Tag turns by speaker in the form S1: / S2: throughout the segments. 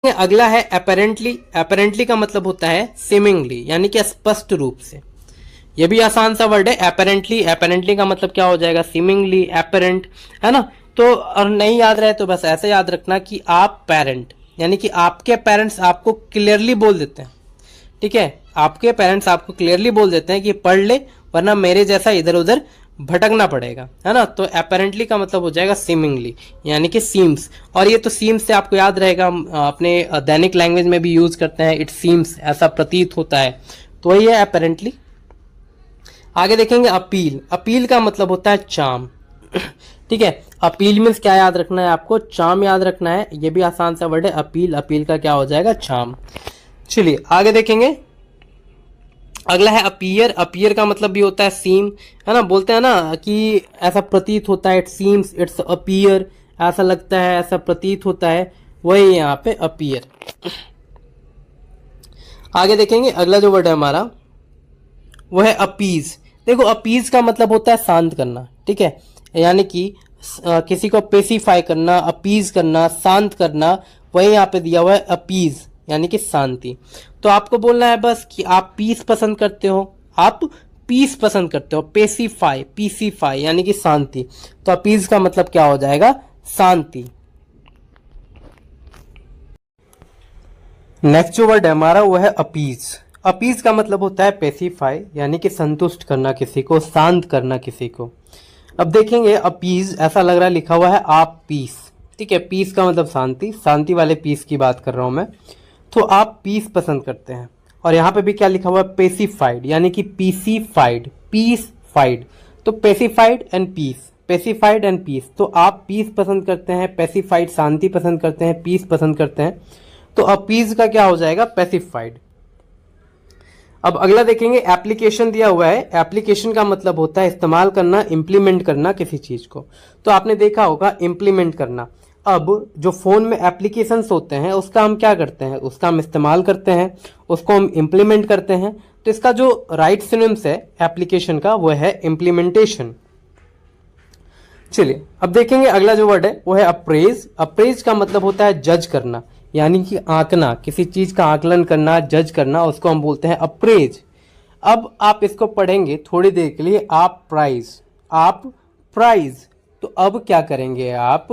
S1: अगला है apparently. Apparently का मतलब होता है सीमिंगली, यानी कि स्पष्ट रूप से। ये भी आसान सा वर्ड है अपेरेंटली। अपेरेंटली का मतलब क्या हो जाएगा? सीमिंगली, अपेरेंट, है ना। तो और नहीं याद रहे तो बस ऐसे याद रखना कि आप पेरेंट, यानी कि आपके पेरेंट्स आपको क्लियरली बोल देते हैं, ठीक है, आपके पेरेंट्स आपको क्लियरली बोल देते हैं कि पढ़ ले, वरना मेरे जैसा इधर उधर भटकना पड़ेगा, है ना। तो अपेरेंटली का मतलब हो जाएगा सीमिंगली, यानी कि सीम्स। और ये तो सीम्स से आपको याद रहेगा, हम अपने दैनिक लैंग्वेज में भी यूज करते हैं, इट सीम्स, ऐसा प्रतीत होता है, तो वही है अपेरेंटली। आगे देखेंगे अपील। अपील का मतलब होता है चार्म, ठीक है। अपील मीन्स क्या याद रखना है आपको? चार्म याद रखना है। ये भी आसान सा वर्ड है अपील। अपील का क्या हो जाएगा? चार्म। चलिए आगे देखेंगे। अगला है अपीयर। अपीयर का मतलब भी होता है सीम, है ना। बोलते हैं ना कि ऐसा प्रतीत होता है, इट सीम्स, इट्स अपीयर, ऐसा लगता है, ऐसा प्रतीत होता है, वही यहाँ पे अपीयर। आगे देखेंगे अगला जो वर्ड है हमारा वो है अपीज। देखो अपीज का मतलब होता है शांत करना, ठीक है, यानी कि किसी को पेसिफाई करना, अपीज करना, शांत करना, वही यहाँ पे दिया हुआ है अपीज, यानी कि शांति। तो आपको बोलना है बस कि आप पीस पसंद करते हो, आप पीस पसंद करते हो, पेसिफाई, पीसीफाई यानी कि शांति। तो अपीज का मतलब क्या हो जाएगा? शांति। नेक्स्ट जो वर्ड है हमारा वो है अपीज। अपीज का मतलब होता है पेसिफाई, यानी कि संतुष्ट करना किसी को, शांत करना किसी को। अब देखेंगे अपीज, ऐसा लग रहा है लिखा हुआ है आप पीस, ठीक है। पीस का मतलब शांति, शांति वाले पीस की बात कर रहा हूं मैं। तो आप पीस पसंद करते हैं। और यहाँ पे भी क्या लिखा हुआ है? पेसिफाइड, यानी कि पीसीफाइड, पीस फाइड। तो पेसिफाइड एंड पीस, पेसिफाइड एंड पीस। तो आप पीस पसंद करते हैं, पेसिफाइड शांति पसंद करते हैं, पीस पसंद करते हैं। तो अपीज का क्या हो जाएगा? पेसिफाइड। अब अगला देखेंगे एप्लीकेशन दिया हुआ है। एप्लीकेशन का मतलब होता है इस्तेमाल करना, इंप्लीमेंट करना किसी चीज को। तो आपने देखा होगा इंप्लीमेंट करना। अब जो फोन में एप्लीकेशंस होते हैं उसका हम क्या करते हैं? उसका हम इस्तेमाल करते हैं, उसको हम इंप्लीमेंट करते हैं। तो इसका जो राइट सिनोनिम्स है एप्लीकेशन का वो है इंप्लीमेंटेशन। चलिए अब देखेंगे अगला जो वर्ड है वो है अप्रेज। अप्रेज का मतलब होता है जज करना, यानी कि आंकना, किसी चीज का आकलन करना, जज करना, उसको हम बोलते हैं अप्रेज। अब आप इसको पढ़ेंगे थोड़ी देर के लिए, आप प्राइज, आप प्राइज। तो अब क्या करेंगे आप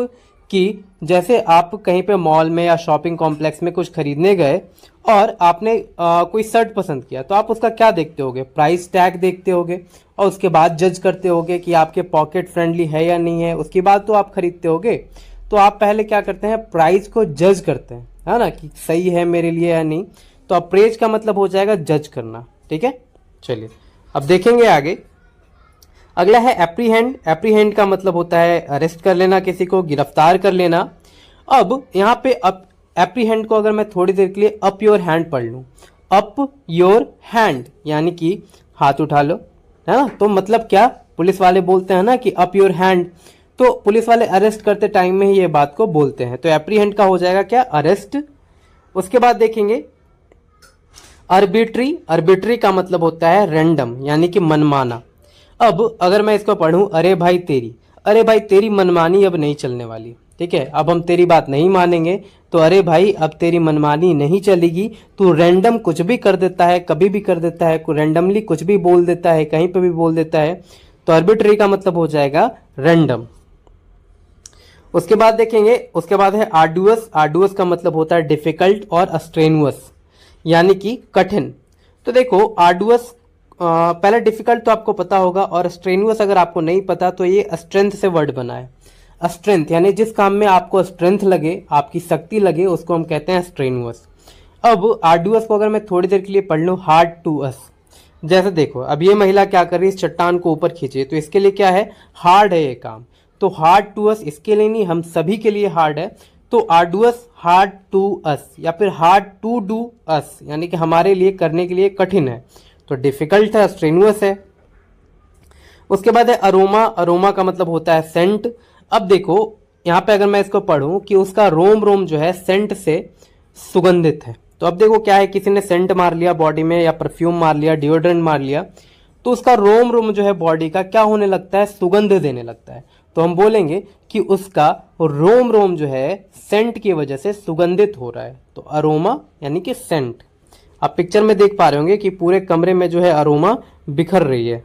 S1: कि जैसे आप कहीं पे मॉल में या शॉपिंग कॉम्प्लेक्स में कुछ खरीदने गए और आपने कोई शर्ट पसंद किया, तो आप उसका क्या देखते होगे? प्राइस टैग देखते होगे, और उसके बाद जज करते होगे कि आपके पॉकेट फ्रेंडली है या नहीं है, उसके बाद तो आप खरीदते होगे। तो आप पहले क्या करते हैं? प्राइस को जज करते हैं, है ना, कि सही है मेरे लिए या नहीं। तो अप्रेज का मतलब हो जाएगा जज करना, ठीक है। चलिए अब देखेंगे आगे। अगला है एप्रीहेंड। एप्रीहेंड का मतलब होता है अरेस्ट कर लेना, किसी को गिरफ्तार कर लेना। अब यहाँ पे एप्रीहेंड को अगर मैं थोड़ी देर के लिए अप योर हैंड पढ़ लूं, अप योर हैंड यानी कि हाथ उठा लो, है ना। तो मतलब क्या? पुलिस वाले बोलते हैं ना कि अप योर हैंड, तो पुलिस वाले अरेस्ट करते टाइम में ही ये बात को बोलते हैं। तो एप्रीहेंड का हो जाएगा क्या? अरेस्ट। उसके बाद देखेंगे अर्बिट्री। अर्बिट्री का मतलब होता है रैंडम, यानी कि मनमाना। अब अगर मैं इसको पढ़ूं, अरे भाई तेरी, अरे भाई तेरी मनमानी अब नहीं चलने वाली, ठीक है, अब हम तेरी बात नहीं मानेंगे। तो अरे भाई अब तेरी मनमानी नहीं चलेगी, तू रैंडम कुछ भी कर देता है, कभी भी कर देता है, रैंडमली कुछ भी बोल देता है, कहीं पे भी बोल देता है। तो अर्बिट्री का मतलब हो जाएगा रैंडम। उसके बाद देखेंगे, उसके बाद है आर्डुअस। आर्डुअस का मतलब होता है डिफिकल्ट और स्ट्रेनुअस, यानी कि कठिन। तो देखो आर्डुअस, पहले डिफिकल्ट तो आपको पता होगा, और स्ट्रेनुअस अगर आपको नहीं पता तो ये स्ट्रेंथ से वर्ड बना है। स्ट्रेंथ यानी जिस काम में आपको स्ट्रेंथ लगे, आपकी शक्ति लगे, उसको हम कहते हैं स्ट्रेनुअस। अब आर्डुअस को अगर मैं थोड़ी देर के लिए पढ़ लूं, हार्ड टू अस। जैसे देखो अब ये महिला क्या कर रही है? इस चट्टान को ऊपर खींचे, तो इसके लिए क्या है? हार्ड है ये काम। तो हार्ड टू अस इसके लिए नहीं, हम सभी के लिए हार्ड है। तो आर्डुअस हार्ड टू अस, या फिर हार्ड टू डू अस, यानी कि हमारे लिए करने के लिए कठिन है। तो डिफिकल्ट है, स्ट्रेनुअस है। उसके बाद है अरोमा। अरोमा का मतलब होता है सेंट। अब देखो यहाँ पे अगर मैं इसको पढ़ूं कि उसका रोम रोम जो है सेंट से सुगंधित है। तो अब देखो क्या है, किसी ने सेंट मार लिया बॉडी में, या परफ्यूम मार लिया, डिओड्रेंट मार लिया, तो उसका रोम रोम जो है बॉडी का क्या होने लगता है? सुगंध देने लगता है। तो हम बोलेंगे कि उसका रोम रोम जो है सेंट की वजह से सुगंधित हो रहा है। तो अरोमा यानी कि सेंट। आप पिक्चर में देख पा रहे होंगे कि पूरे कमरे में जो है अरोमा बिखर रही है।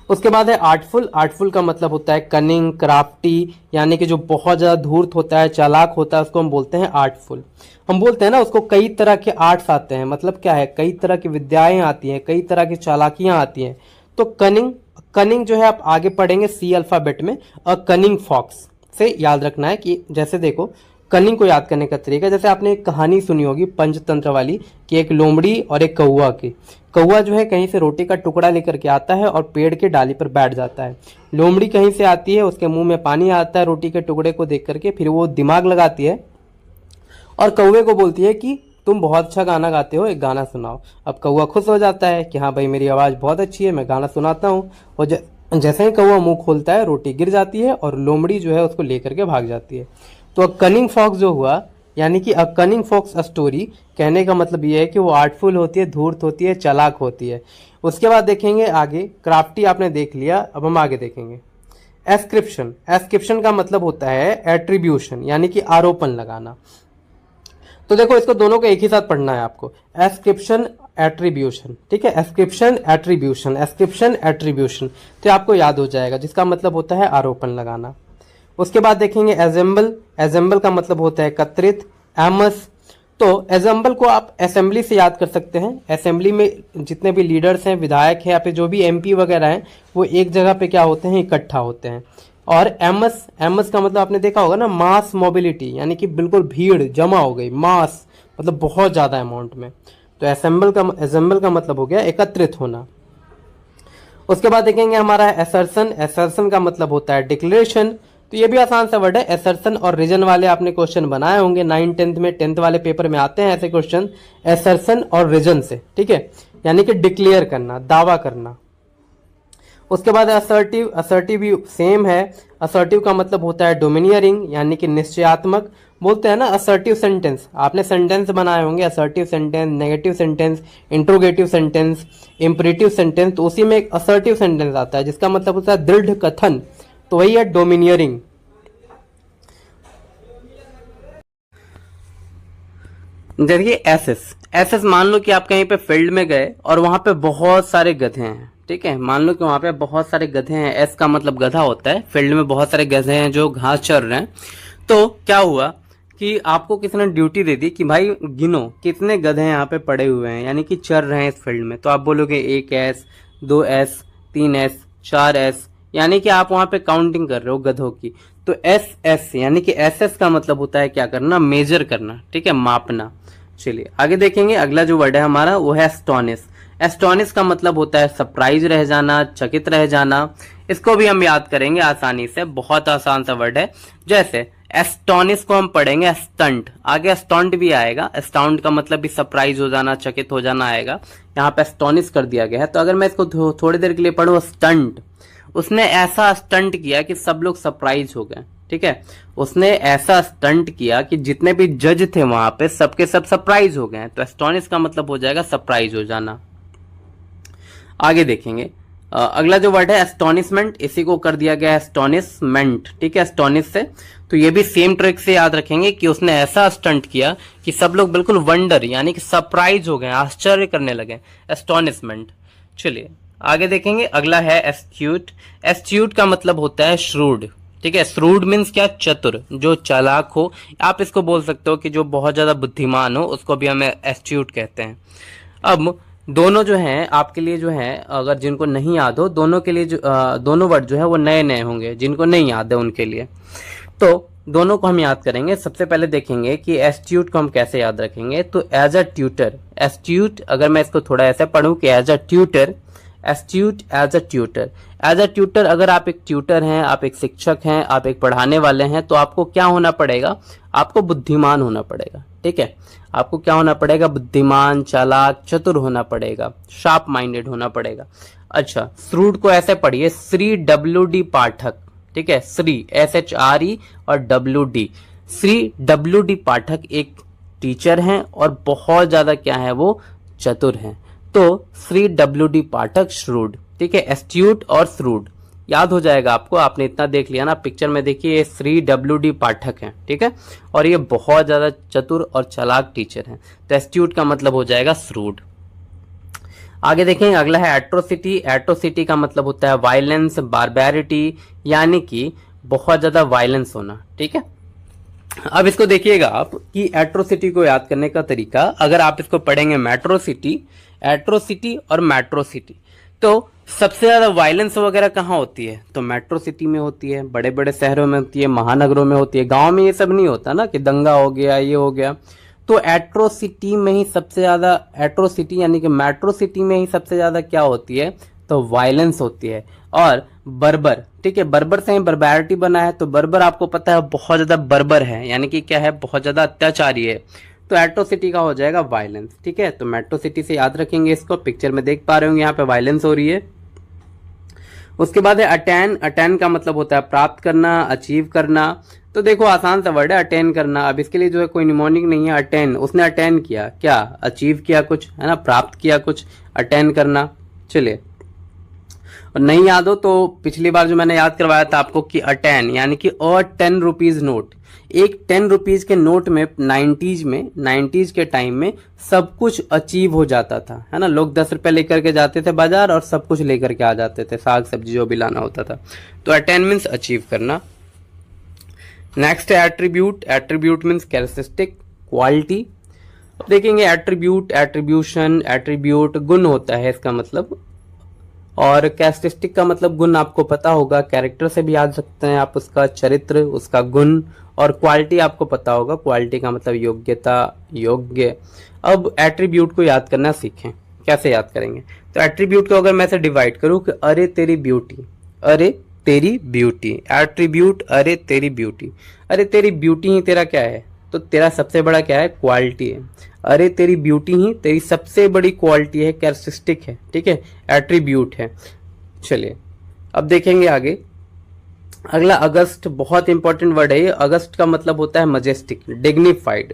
S1: उसके बाद है आर्टफुल। आर्टफुल का मतलब होता है कनिंग, क्राफ्टी, यानी कि जो बहुत ज्यादा धूर्त होता है, चालाक होता है, उसको हम बोलते हैं आर्टफुल। हम बोलते हैं ना उसको कई तरह के आर्ट्स आते हैं, मतलब क्या है, कई तरह की विद्याएं आती हैं, कई तरह की चालाकियां आती हैं। तो कनिंग, कनिंग जो है आप आगे पढ़ेंगे सी अल्फाबेट में, अ कनिंग फॉक्स से याद रखना है कि जैसे देखो कनिंग को याद करने का तरीका, जैसे आपने एक कहानी सुनी होगी पंचतंत्र वाली कि एक लोमड़ी और एक कौवा की। कौवा जो है कहीं से रोटी का टुकड़ा लेकर के आता है और पेड़ के डाली पर बैठ जाता है। लोमड़ी कहीं से आती है, उसके मुंह में पानी आता है रोटी के टुकड़े को देख करके, फिर वो दिमाग लगाती है और कौवे को बोलती है कि तुम बहुत अच्छा गाना गाते हो, एक गाना सुनाओ। अब कौवा खुश हो जाता है कि हाँ भाई मेरी आवाज़ बहुत अच्छी है, मैं गाना सुनाता हूँ। और जैसे ही कौवा मुंह खोलता है रोटी गिर जाती है और लोमड़ी जो है उसको लेकर के भाग जाती है। तो अ कनिंग फॉक्स जो हुआ, यानी कि अ कनिंग फॉक्स स्टोरी, कहने का मतलब ये है कि वो आर्टफुल होती है, धूर्त होती है, चालाक होती है। उसके बाद देखेंगे आगे, क्राफ्टी आपने देख लिया, अब हम आगे देखेंगे एस्क्रिप्शन। एस्क्रिप्शन का मतलब होता है एट्रीब्यूशन, यानी कि आरोपण लगाना। तो देखो इसको दोनों को एक ही साथ पढ़ना है आपको, एस्क्रिप्शन एट्रीब्यूशन, ठीक है, एस्क्रिप्शन एट्रीब्यूशन, एस्क्रिप्शन एट्रीब्यूशन, तो आपको याद हो जाएगा, जिसका मतलब होता है आरोपण लगाना। उसके बाद देखेंगे एजेंबल। एजेंबल का मतलब होता है एकत्रित। एमस, तो एजेंबल को आप असेंबली से याद कर सकते हैं। असेंबली में जितने भी लीडर्स हैं, विधायक हैं, या फिर जो भी एमपी वगैरह हैं, वो एक जगह पे क्या होते हैं, इकट्ठा होते हैं। और एमस, एमस का मतलब आपने देखा होगा ना, मास मोबिलिटी, यानी कि बिल्कुल भीड़ जमा हो गई, मास मतलब बहुत ज्यादा अमाउंट में। तो एसेंबल का मतलब हो गया एकत्रित होना। उसके बाद देखेंगे हमारा एसर्सन। एसर्सन का मतलब होता है डिक्लेरेशन। तो ये भी आसान सा वर्ड है, एसर्सन और रीजन वाले आपने क्वेश्चन बनाए होंगे 9 10th में, 10th वाले पेपर में आते हैं ऐसे क्वेश्चन, एसर्सन और रीजन से, ठीक है, यानी कि डिक्लेयर करना, दावा करना। उसके बाद असर्टिव। असर्टिव भी सेम है। असर्टिव का मतलब होता है डोमिनियरिंग, यानी कि निश्चयात्मक। बोलते हैं ना असर्टिव सेंटेंस, आपने सेंटेंस बनाए होंगे, assertive sentence, negative sentence, interrogative sentence, imperative sentence, तो उसी में एक असर्टिव सेंटेंस आता है जिसका मतलब होता है दृढ़ कथन, तो वही है डोमिनियरिंग। देखिए एसएस। एसएस मान लो कि आप कहीं पे फील्ड में गए और वहां पे बहुत सारे गधे हैं, ठीक है, मान लो कि वहां पे बहुत सारे गधे हैं, एस का मतलब गधा होता है, फील्ड में बहुत सारे गधे हैं जो घास चर रहे हैं। तो क्या हुआ कि आपको किसी ने ड्यूटी दे दी कि भाई गिनो कितने गधे यहाँ पे पड़े हुए हैं, यानी कि चर रहे हैं इस फील्ड में। तो आप बोलोगे 1S, 2S, 3S, 4S, यानी कि आप वहां पे काउंटिंग कर रहे हो गधों की। तो एस यानी कि एस का मतलब होता है क्या करना, मेजर करना, ठीक है, मापना। चलिए आगे देखेंगे, अगला जो वर्ड है हमारा वो है एस्टोनिश। एस्टोनिश का मतलब होता है सरप्राइज रह जाना, चकित रह जाना। इसको भी हम याद करेंगे आसानी से, बहुत आसान सा वर्ड है। जैसे एस्टोनिश को हम पढ़ेंगे स्टंट, आगे स्टंट भी आएगा। स्टाउंड का मतलब भी सरप्राइज हो जाना, चकित हो जाना आएगा, यहाँ पे एस्टोनिश कर दिया गया है। तो अगर मैं इसको थोड़ी देर के लिए पढ़ूं, स्टंट, उसने ऐसा स्टंट किया कि सब लोग सरप्राइज हो गए, ठीक है, उसने ऐसा स्टंट किया कि जितने भी जज थे वहां पे सबके सब सरप्राइज हो गए। तो एस्टोनिश का मतलब हो जाएगा सरप्राइज हो जाना। आगे देखेंगे अगला जो वर्ड है एस्टोनिशमेंट, इसी को कर दिया गया एस्टोनिशमेंट, ठीक है, एस्टोनिश से। तो ये भी सेम ट्रिक से याद रखेंगे कि उसने ऐसा स्टंट किया कि सब लोग बिल्कुल वंडर यानी कि सरप्राइज हो गए, आश्चर्य करने लगे, एस्टोनिशमेंट। चलिए आगे देखेंगे, अगला है एस्ट्यूट। एस्ट्यूट का मतलब होता है श्रूड, ठीक है, श्रूड मीन्स क्या, चतुर, जो चालाक हो। आप इसको बोल सकते हो कि जो बहुत ज्यादा बुद्धिमान हो, उसको भी हमें एस्ट्यूट कहते हैं। अब दोनों जो हैं आपके लिए जो हैं, अगर जिनको नहीं याद हो, दोनों के लिए दोनों वर्ड जो है वो नए नए होंगे, जिनको नहीं याद है उनके लिए। तो दोनों को हम याद करेंगे। सबसे पहले देखेंगे कि एस्ट्यूट को हम कैसे याद रखेंगे। तो एज अ ट्यूटर, एस्ट्यूट, अगर मैं इसको थोड़ा ऐसे पढ़ूं कि as a tutor, astute as a tutor. As a tutor, अगर आप एक ट्यूटर हैं, आप एक शिक्षक हैं, आप एक पढ़ाने वाले हैं, तो आपको क्या होना पड़ेगा, आपको बुद्धिमान होना पड़ेगा, ठीक है, आपको क्या होना पड़ेगा, बुद्धिमान, चालाक, चतुर होना पड़ेगा, शार्प माइंडेड होना पड़ेगा। अच्छा, श्रूड को ऐसे पढ़िए, श्री WD पाठक, ठीक है, श्री SHRE और WD, श्री WD पाठक एक टीचर हैं और बहुत ज्यादा क्या है, वो चतुर हैं। तो श्री WD पाठक श्रूड, ठीक है, एस्ट्यूट और श्रूड, याद हो जाएगा आपको, आपने इतना देख लिया ना। पिक्चर में देखिए, ये श्री WD पाठक हैं, ठीक है, और ये बहुत ज्यादा चतुर और चालाक टीचर हैं। तो एस्ट्यूट का मतलब हो जाएगा श्रूड। आगे देखेंगे, अगला है एट्रोसिटी। एट्रोसिटी का मतलब होता है वायलेंस, बारबैरिटी, यानी कि बहुत ज्यादा वायलेंस होना, ठीक है। अब इसको देखिएगा आप कि एट्रोसिटी को याद करने का तरीका, अगर आप इसको पढ़ेंगे मेट्रोसिटी, एट्रोसिटी और मेट्रोसिटी, तो सबसे ज्यादा वायलेंस वगैरह कहाँ होती है? तो मेट्रो सिटी में होती है, बड़े बड़े शहरों में होती है, महानगरों में होती है। गांव में ये सब नहीं होता ना कि दंगा हो गया, ये हो गया। तो एट्रोसिटी में ही सबसे ज्यादा, एट्रोसिटी यानी कि मेट्रो सिटी में ही सबसे ज्यादा क्या होती है? तो वायलेंस होती है। और बर्बर, ठीक है, बर्बर से ही बर्बैरिटी बना है, तो बर्बर आपको पता है बहुत ज्यादा बर्बर है, यानी कि क्या है? बहुत ज्यादा अत्याचारी है। तो एट्रोसिटी का हो जाएगा वायलेंस, ठीक है। तो मेट्रो सिटी से याद रखेंगे इसको। पिक्चर में देख पा रहे होंगे यहाँ पे वायलेंस हो रही है। उसके बाद है अटेन। अटेन का मतलब होता है प्राप्त करना, अचीव करना। तो देखो आसान सा वर्ड है अटेन करना। अब इसके लिए जो है कोई निमोनिक नहीं है। अटेन, उसने अटेन किया, क्या अचीव किया कुछ, है ना, प्राप्त किया कुछ, अटेन करना। चलिए, और नहीं याद हो तो पिछली बार जो मैंने याद करवाया था आपको कि अटेन यानी कि अ 10 रुपीज नोट। एक 10 रुपीज के नोट में 90s के टाइम में सब कुछ अचीव हो जाता था, है ना। लोग 10 रुपए लेकर के जाते थे बाजार और सब कुछ लेकर के आ जाते थे, साग सब्जी जो भी लाना होता था। तो अटेन मीन्स अचीव करना। नेक्स्ट है attribute. Attribute means characteristic, quality. अब देखेंगे एट्रीब्यूट, एट्रीब्यूशन, एट्रीब्यूट गुण होता है इसका मतलब, और कैरेक्टरिस्टिक का मतलब गुण आपको पता होगा, कैरेक्टर से भी याद सकते हैं आप, उसका चरित्र, उसका गुण। और क्वालिटी आपको पता होगा, क्वालिटी का मतलब योग्यता, योग्य। अब एट्रीब्यूट को याद करना सीखें, कैसे याद करेंगे? तो एट्रीब्यूट को अगर मैं से डिवाइड करूं कि अरे तेरी ब्यूटी, अरे तेरी ब्यूटी, एट्रीब्यूट अरे तेरी ब्यूटी। अरे तेरी ब्यूटी ही तेरा क्या है? तो तेरा सबसे बड़ा क्या है? क्वालिटी है। अरे तेरी ब्यूटी ही तेरी सबसे बड़ी क्वालिटी है, कैरेक्टरिस्टिक है, ठीक है, एट्रीब्यूट है। चलिए अब देखेंगे आगे। अगला अगस्त, बहुत इंपॉर्टेंट वर्ड है ये। अगस्त का मतलब होता है मजेस्टिक, डिग्निफाइड,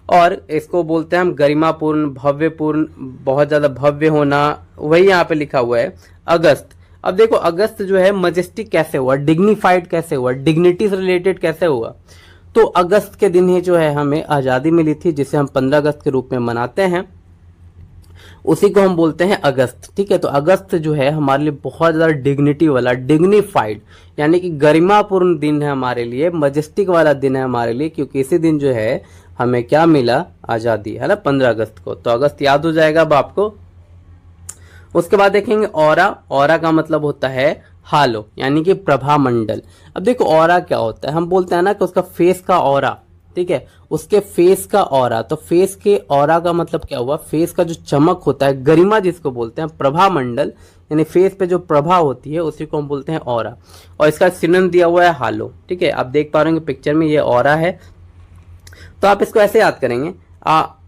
S1: और इसको बोलते हैं हम गरिमापूर्ण, भव्यपूर्ण, बहुत ज्यादा भव्य होना, वही यहाँ पे लिखा हुआ है अगस्त। अब देखो अगस्त जो है मजेस्टिक कैसे हुआ, डिग्निफाइड कैसे हुआ, डिग्निटी से रिलेटेड कैसे हुआ? तो अगस्त के दिन ही जो है हमें आजादी मिली थी, जिसे हम 15 अगस्त के रूप में मनाते हैं, उसी को हम बोलते हैं अगस्त, ठीक है। तो अगस्त जो है हमारे लिए बहुत ज्यादा डिग्निटी वाला, डिग्निफाइड यानी कि गरिमापूर्ण दिन है हमारे लिए, मजेस्टिक वाला दिन है हमारे लिए, क्योंकि इसी दिन जो है हमें क्या मिला? आजादी, है ना, 15 अगस्त को। तो अगस्त याद हो जाएगा अब आपको। उसके बाद देखेंगे ऑरा। ऑरा का मतलब होता है हालो, यानी कि प्रभा मंडल। अब देखो ऑरा क्या होता है, हम बोलते हैं ना कि उसका फेस का ऑरा, ठीक है, उसके फेस का ऑरा। तो फेस के ऑरा का मतलब क्या हुआ? फेस का जो चमक होता है, गरिमा जिसको बोलते हैं, प्रभा मंडल, यानी फेस पे जो प्रभा होती है उसी को हम बोलते हैं ऑरा। और इसका सिनोनिम दिया हुआ है हालो, ठीक है। आप देख पा रहे होंगे पिक्चर में ये ऑरा है। तो आप इसको ऐसे याद करेंगे।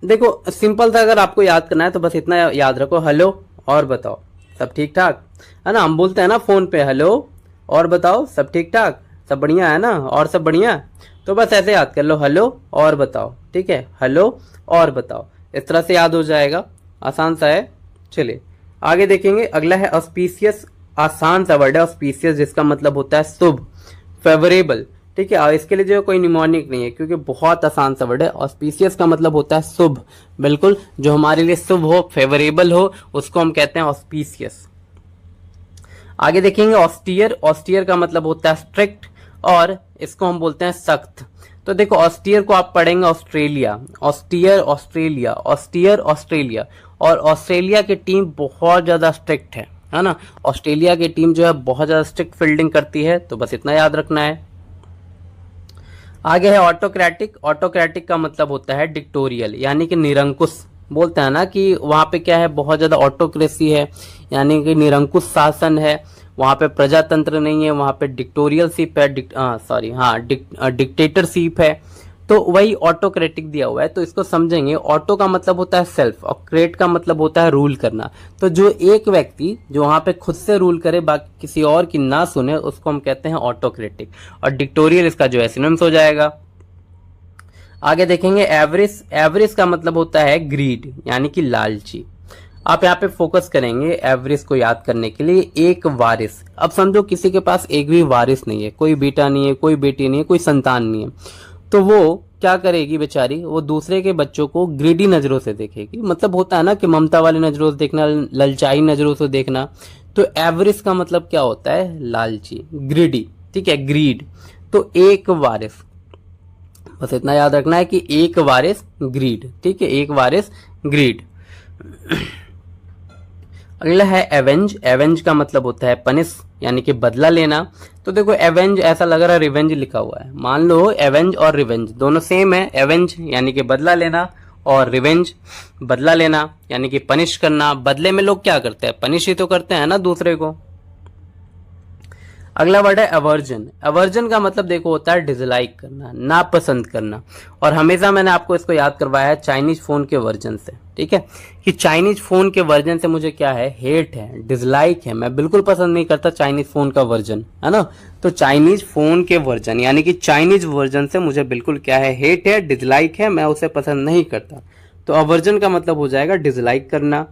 S1: देखो सिंपल था, अगर आपको याद करना है तो बस इतना याद रखो, हेलो और बताओ सब ठीक ठाक, है ना। हम बोलते हैं ना फोन पे, हेलो और बताओ सब ठीक ठाक, सब बढ़िया है ना, और सब बढ़िया। तो बस ऐसे याद कर लो, हेलो और बताओ, ठीक है, हेलो और बताओ, इस तरह से याद हो जाएगा, आसान सा है। चलिए आगे देखेंगे। अगला है ऑस्पिशियस। आसान सा वर्ड है ऑस्पिशियस, जिसका मतलब होता है शुभ, फेवरेबल, ठीक है। और इसके लिए जो कोई निमोनिक नहीं है, क्योंकि बहुत आसान सा वर्ड है। ऑस्पिशियस का मतलब होता है शुभ, बिल्कुल, जो हमारे लिए शुभ हो, फेवरेबल हो, उसको हम कहते हैं ऑस्पिशियस। आगे देखेंगे ऑस्टियर। ऑस्टियर का मतलब होता है स्ट्रिक्ट, और इसको हम बोलते हैं सख्त। तो देखो ऑस्टियर को आप पढ़ेंगे Australia, austere Australia, austere Australia. और ऑस्ट्रेलिया की टीम बहुत ज्यादा स्ट्रिक्ट है ना। ऑस्ट्रेलिया की टीम जो है बहुत ज्यादा स्ट्रिक्ट फील्डिंग करती है, तो बस इतना याद रखना है। आगे है ऑटोक्रेटिक। ऑटोक्रेटिक का मतलब होता है डिक्टोरियल, यानी कि निरंकुश। बोलते हैं ना कि वहां पे क्या है, बहुत ज्यादा ऑटोक्रेसी है, यानी कि निरंकुश शासन है, वहां पे प्रजातंत्र नहीं है, वहां पे डिक्टोरियलशिप है, डिक्टेटरशिप है। तो वही ऑटोक्रेटिक दिया हुआ है, तो इसको समझेंगे। ऑटो का मतलब होता है सेल्फ, और क्रेट का मतलब होता है रूल करना। तो जो एक व्यक्ति जो वहां पे खुद से रूल करे, बाकी किसी और की ना सुने, उसको हम कहते हैं ऑटोक्रेटिक। और डिक्टोरियल इसका जो है सिनोनिम्स हो जाएगा। आगे देखेंगे एवरेज। एवरेज का मतलब होता है ग्रीड, यानी कि लालची। आप यहाँ पे फोकस करेंगे एवरेज को याद करने के लिए। एक वारिस, अब समझो किसी के पास एक भी वारिस नहीं है, कोई बेटा नहीं है, कोई बेटी नहीं है, कोई संतान नहीं है, तो वो क्या करेगी बेचारी, वो दूसरे के बच्चों को ग्रीडी नजरों से देखेगी। मतलब होता है ना कि ममता वाली नजरों से देखना, ललचाई नजरों से देखना। तो एवरेज का मतलब क्या होता है, लालची, ग्रीडी, ठीक है, ग्रीड। तो एक वारिस, बस इतना याद रखना है कि एक वारिस ग्रीड, ठीक है, एक वारिस ग्रीड। अगला है एवेंज। एवेंज का मतलब होता है पनिश, यानी कि बदला लेना। तो देखो एवेंज ऐसा लग रहा है रिवेंज लिखा हुआ है, मान लो एवेंज और रिवेंज दोनों सेम है। एवेंज यानी कि बदला लेना, और रिवेंज बदला लेना यानी कि पनिश करना। बदले में लोग क्या करते हैं, पनिश ही तो करते हैं ना दूसरे को। अगला वर्ड है अवर्जन। अवर्जन का मतलब देखो होता है डिसलाइक करना, नापसंद करना। और हमेशा मैंने आपको इसको याद करवाया है चाइनीज फोन के वर्जन से, ठीक है, कि चाइनीज फोन के वर्जन से मुझे क्या है, हेट है, डिसलाइक है, मैं बिल्कुल पसंद नहीं करता चाइनीज फोन का वर्जन, है ना। तो चाइनीज फोन के वर्जन यानी कि चाइनीज वर्जन से मुझे बिल्कुल क्या है, हेट है, डिसलाइक है, मैं उसे पसंद नहीं करता। तो अवर्जन का मतलब हो जाएगा डिसलाइक करना,